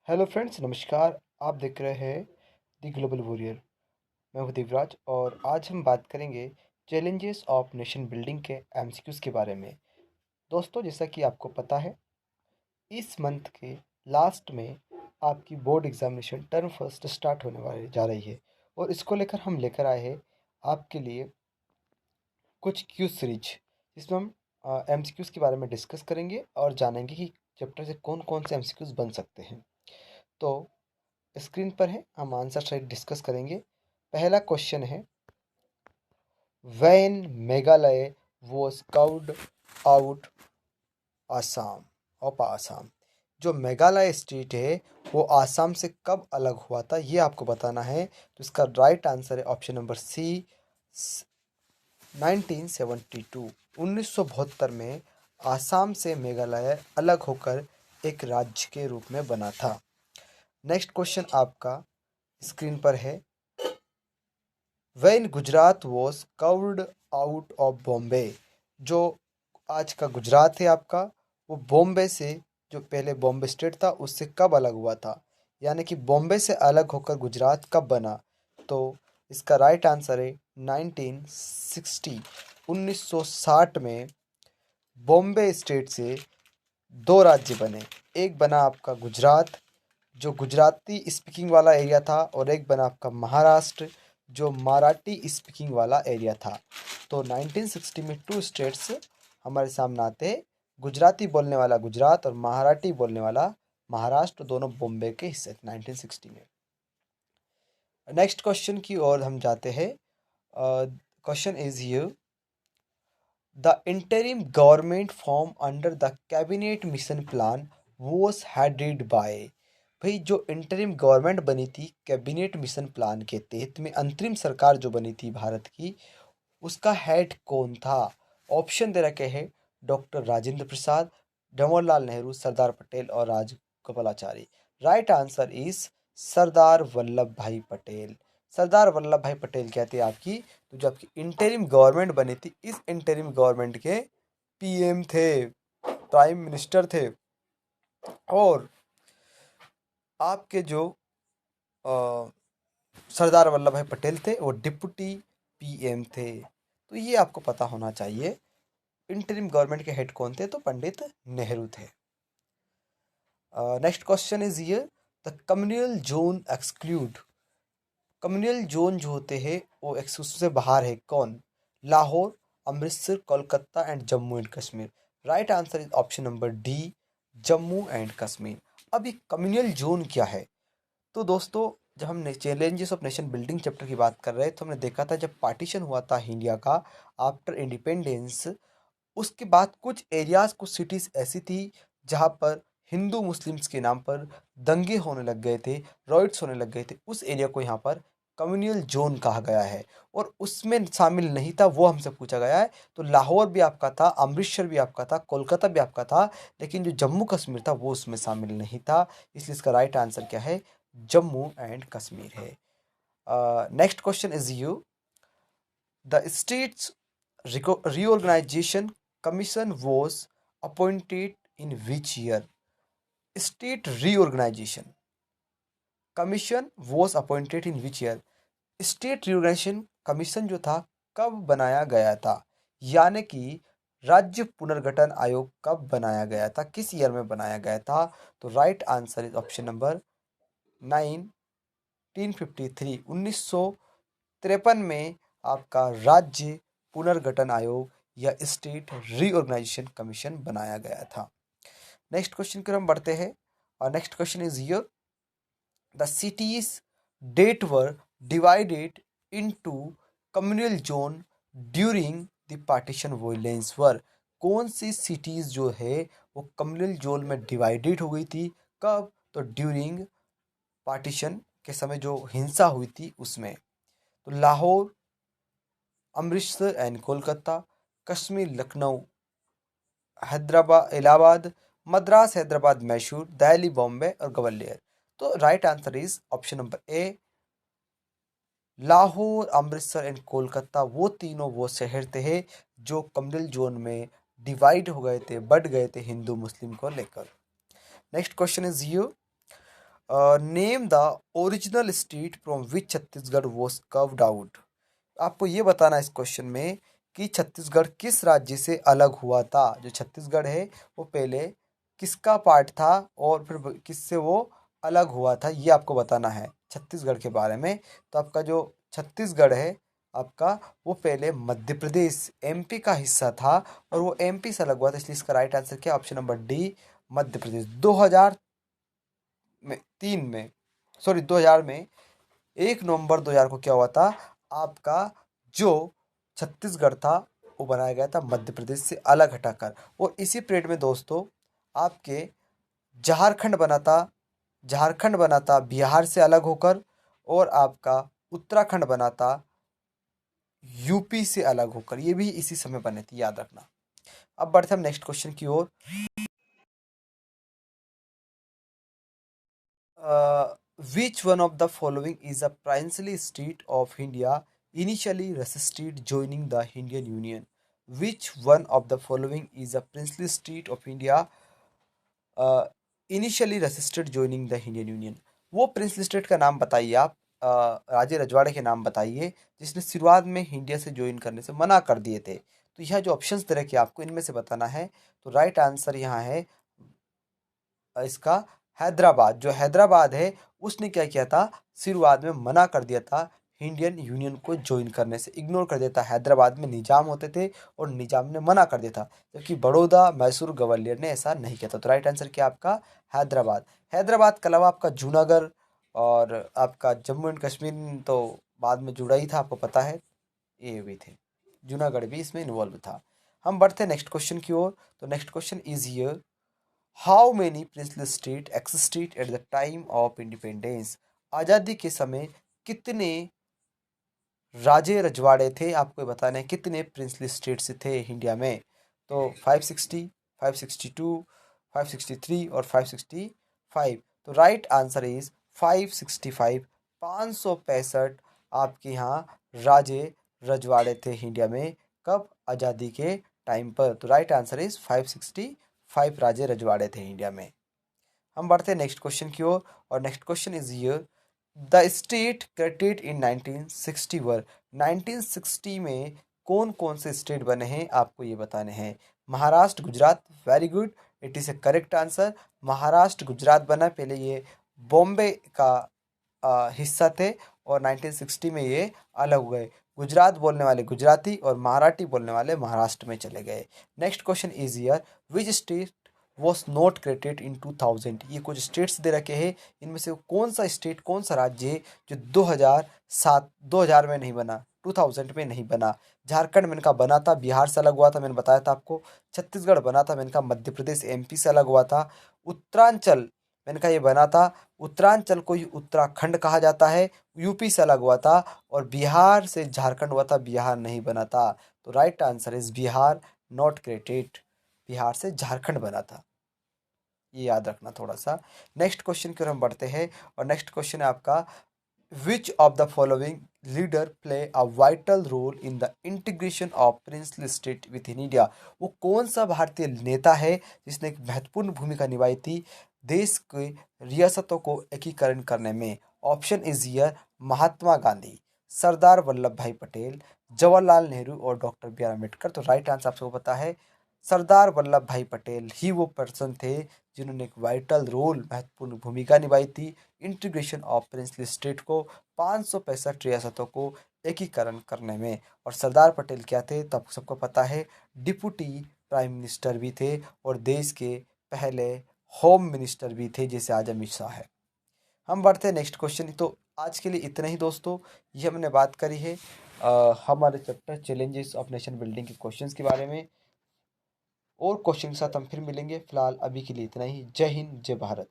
Hello friends, नमस्कार। आप देख रहे हैं दी ग्लोबल वॉरियर। मैं हूं देवराज और आज हम बात करेंगे चैलेंजेस ऑफ नेशन बिल्डिंग के एमसीक्यूज़ के बारे में। दोस्तों, जैसा कि आपको पता है, इस मंथ के लास्ट में आपकी board examination term first start होने वाली जा रही है और इसको लेकर हम लेकर आए हैं आपके लिए कुछ क्यूज सीरीज, जिसमें हम एमसीक्यूज़ के बारे में डिस्कस करेंगे और जानेंगे कि चैप्टर से कौन कौन से एमसीक्यूज़ बन सकते हैं। तो स्क्रीन पर है, हम आंसर साइड डिस्कस करेंगे। पहला क्वेश्चन है, when Meghalaya was carved out Assam of Assam. जो मेघालय स्टेट है वो आसाम से कब अलग हुआ था, ये आपको बताना है। तो इसका राइट आंसर है ऑप्शन नंबर सी, 1972। 1972 में आसाम से मेघालय अलग होकर एक राज्य के रूप में बना था। नेक्स्ट क्वेश्चन आपका स्क्रीन पर है, When Gujarat was carved out of Bombay. जो आज का गुजरात है आपका, वो बॉम्बे से, जो पहले बॉम्बे स्टेट था, उससे कब अलग हुआ था, यानी कि बॉम्बे से अलग होकर गुजरात कब बना। तो इसका राइट आंसर है 1960। 1960 में बॉम्बे स्टेट से दो राज्य बने। एक बना आपका गुजरात, जो गुजराती स्पीकिंग वाला एरिया था, और एक बना आपका महाराष्ट्र, जो मराठी स्पीकिंग वाला एरिया था। तो 1960 में टू स्टेट्स हमारे सामने आते हैं, गुजराती बोलने वाला गुजरात और मराठी बोलने वाला महाराष्ट्र, दोनों बॉम्बे के हिस्से थे 1960 में। नेक्स्ट क्वेश्चन की ओर हम जाते हैं। Question is here, the interim government form under the cabinet mission plan was headed by. भाई, जो इंटरिम गवर्नमेंट बनी थी कैबिनेट मिशन प्लान के तहत में, अंतरिम सरकार जो बनी थी भारत की, उसका हेड कौन था। ऑप्शन दे रखे हैं, डॉक्टर राजेंद्र प्रसाद, जवाहरलाल नेहरू, सरदार पटेल और Rajagopalachari. Right answer is Sardar Vallabh भाई पटेल। सरदार वल्लभ भाई पटेल क्या थे आपकी, तो जो आपकी इंटरिम गवर्नमेंट बनी थी, इस इंटरिम गवर्नमेंट के पीएम थे, प्राइम मिनिस्टर थे। और आपके जो अ, सरदार वल्लभ भाई पटेल थे, वो डिप्टी पीएम थे। तो ये आपको पता होना चाहिए। इंटरिम गवर्नमेंट के हेड कौन थे, तो पंडित नेहरू थे। नेक्स्ट क्वेश्चन इज ये, the communal zone exclude. Communal zone जो होते हैं वो एक्सक्लूसिव से बाहर है, कौन। Lahore, Amritsar, Kolkata and Jammu and Kashmir. Right answer is option number D, Jammu and Kashmir. अब ये कम्युनल जोन क्या है। तो दोस्तों, जब हम challenges of nation building chapter की बात कर रहे हैं, तो हमने देखा था जब पार्टीशन हुआ था इंडिया का आफ्टर इंडिपेंडेंस, उसके बाद कुछ एरियाज, कुछ सिटीज ऐसी थी जहाँ पर हिंदू मुस्लिम्स के नाम पर दंगे होने लग गए थे, रॉयट्स होने लग गए थे। उस एरिया को यहाँ पर कम्युनल जोन कहा गया है, और उसमें शामिल नहीं था वो हमसे पूछा गया है। तो लाहौर भी आपका था, अमृतसर भी आपका था, कोलकाता भी आपका था, लेकिन जो जम्मू कश्मीर था वो उसमें शामिल नहीं था। इसलिए इसका राइट आंसर क्या है, जम्मू एंड कश्मीर है। Next question is you, the states reorganization commission was appointed in which year। state reorganization commission was appointed in which year। State reorganisation commission जो था कब बनाया गया था, यानी कि राज्य पुनर्गठन आयोग कब बनाया गया था, किस ईयर में बनाया गया था। तो right answer is option number 1953। 1953 में आपका राज्य पुनर्गठन आयोग या स्टेट रीऑर्गेनाइजेशन कमीशन बनाया गया था। नेक्स्ट क्वेश्चन की ओर हम बढ़ते हैं, और next question is here, the cities that were divided into communal zone during the partition violence were. कौन सी सिटीज जो है वो कम्युनल जोन में डिवाइडेड हो गई थी, कब, तो ड्यूरिंग पार्टीशन के समय जो हिंसा हुई थी उसमें। तो लाहौर, अमृतसर एंड कोलकाता, कश्मीर, लखनऊ, हैदराबाद, इलाहाबाद, मद्रास, हैदराबाद, मैसूर, दिल्ली, बॉम्बे और ग्वालियर। तो right answer is option number A, Lahore, Amritsar and Kolkata. वो तीनों वो शहर थे जो कम्युनल जोन में डिवाइड हो गए थे, बढ़ गए थे हिंदू मुस्लिम को लेकर। Next question is you, name the original state from which Chhattisgarh was curved out. आपको ये बताना है इस क्वेश्चन में कि छत्तीसगढ़ किस राज्य से अलग हुआ था। जो छत्तीसगढ़ है वो पहले किसका पार्ट था और फिर किससे वो अलग हुआ था, ये आपको बताना है छत्तीसगढ़ के बारे में। तो आपका जो छत्तीसगढ़ है आपका, वो पहले मध्य प्रदेश एमपी का हिस्सा था और वो एमपी से अलग हुआ था, इसलिए इसका राइट आंसर क्या, option number D Madhya Pradesh. 2003 में, सॉरी 2000 में, 1 नवंबर 2000 को क्या हुआ था, आपका जो छत्तीसगढ़ था वो बनाया गया था मध्य प्रदेश से अलग हटाकर। और इसी पीरियड में दोस्तों आपके झारखंड बना था, झारखंड बना था बिहार से अलग होकर, और आपका उत्तराखंड बना था यूपी से अलग होकर। ये भी इसी समय बने थे, याद रखना। अब बढ़ते हम नेक्स्ट क्वेश्चन की ओर। Which one of the following is a princely state of India initially resisted joining the Indian Union? Which one of the following is a princely state of India initially resisted joining the Indian union? वो princely state का नाम बताइए आप, राजे रजवाड़े के नाम बताइए जिसने शुरुआत में इंडिया से ज्वाइन करने से मना कर दिए थे। तो यह जो ऑप्शंस दे रखे आपको, इनमें से बताना है। तो राइट आंसर यहाँ है इसका हैदराबाद। जो हैदराबाद है उसने क्या किया था, शुरुआत में मना कर दिया था इंडियन यूनियन को ज्वाइन करने से, इग्नोर कर दिया था। हैदराबाद में निजाम होते थे और निजाम ने मना कर दिया था, जबकि बड़ौदा, मैसूर, ग्वालियर ने ऐसा नहीं किया था। तो राइट आंसर क्या आपका हैदराबाद। हैदराबाद के अलावा आपका जूनागढ़ और आपका जम्मू एंड कश्मीर तो बाद में जुड़ा ही था, आपको पता है, ये भी थे, जूनागढ़ भी इसमें इन्वॉल्व था। हम बढ़ते हैं नेक्स्ट क्वेश्चन की ओर। तो next question is here, how many princely state existed at the time of independence? आज़ादी के समय कितने राजे रजवाड़े थे, आपको बताना है कितने प्रिंसली स्टेट्स थे इंडिया में। तो 560, 562, 563 और 565। तो राइट आंसर इज 565। 565 आपके यहाँ राजे रजवाड़े थे इंडिया में, कब, आज़ादी के टाइम पर। तो राइट आंसर इज 565 राजे रजवाड़े थे इंडिया में। हम बढ़ते हैं नेक्स्ट क्वेश्चन की ओर, और next question is here, the state created in 1961। 1960 में कौन कौन से स्टेट बने हैं, आपको ये बताने हैं। Maharashtra, Gujarat, very good, it is A correct answer. Maharashtra Gujarat बना, पहले ये बॉम्बे का हिस्सा थे और 1960 में ये अलग हुए। गुजरात बोलने वाले गुजराती और मराठी बोलने वाले महाराष्ट्र में चले गए। Next question is here, which state was not created in 2000? ये कुछ स्टेट्स दे रखे हैं, इनमें से कौन सा स्टेट, कौन सा राज्य है जो 2000 में नहीं बना, 2000 में नहीं बना? झारखंड मैंने कहा बना था, बिहार से अलग हुआ था, मैंने बताया था आपको। छत्तीसगढ़ बना था, मैंने कहा मध्य प्रदेश एमपी से अलग हुआ था। उत्तरांचल मैंने कहा ये बना था, उत्तरांचल को ही उत्तराखंड कहा जाता है, यूपी से अलग हुआ था। और बिहार से झारखंड हुआ था, बिहार नहीं बना था। तो right answer is Bihar not created, Bihar से झारखंड बना था, ये याद रखना थोड़ा सा। नेक्स्ट क्वेश्चन की ओर हम बढ़ते हैं, और नेक्स्ट क्वेश्चन है आपका, which of the following leader play a vital role in the integration of princely state within India? वो कौन सा भारतीय नेता है जिसने एक महत्वपूर्ण भूमिका निभाई थी देश के रियासतों को एकीकरण करने में? Option is here, Mahatma Gandhi, Sardar Vallabh भाई पटेल, जवाहरलाल नेहरू और डॉक्टर बी आर अम्बेडकर। तो राइट आंसर आपको पता है, सरदार वल्लभ भाई पटेल ही वो पर्सन थे जिन्होंने एक वाइटल रोल, महत्वपूर्ण भूमिका निभाई थी इंटीग्रेशन ऑफ प्रिंसली स्टेट को, 565 रियासतों को एकीकरण करने में। और सरदार पटेल क्या थे, तो आपको सबको पता है, डिप्टी प्राइम मिनिस्टर भी थे और देश के पहले होम मिनिस्टर भी थे, जैसे आज अमित शाह है। हम बढ़ते हैं नेक्स्ट क्वेश्चन। तो आज के लिए इतना ही दोस्तों, ये हमने बात करी है हमारे chapter challenges of nation building के क्वेश्चंस के बारे में। और क्वेश्चन के साथ हम फिर मिलेंगे, फिलहाल अभी के लिए इतना ही। जय हिंद, जय भारत।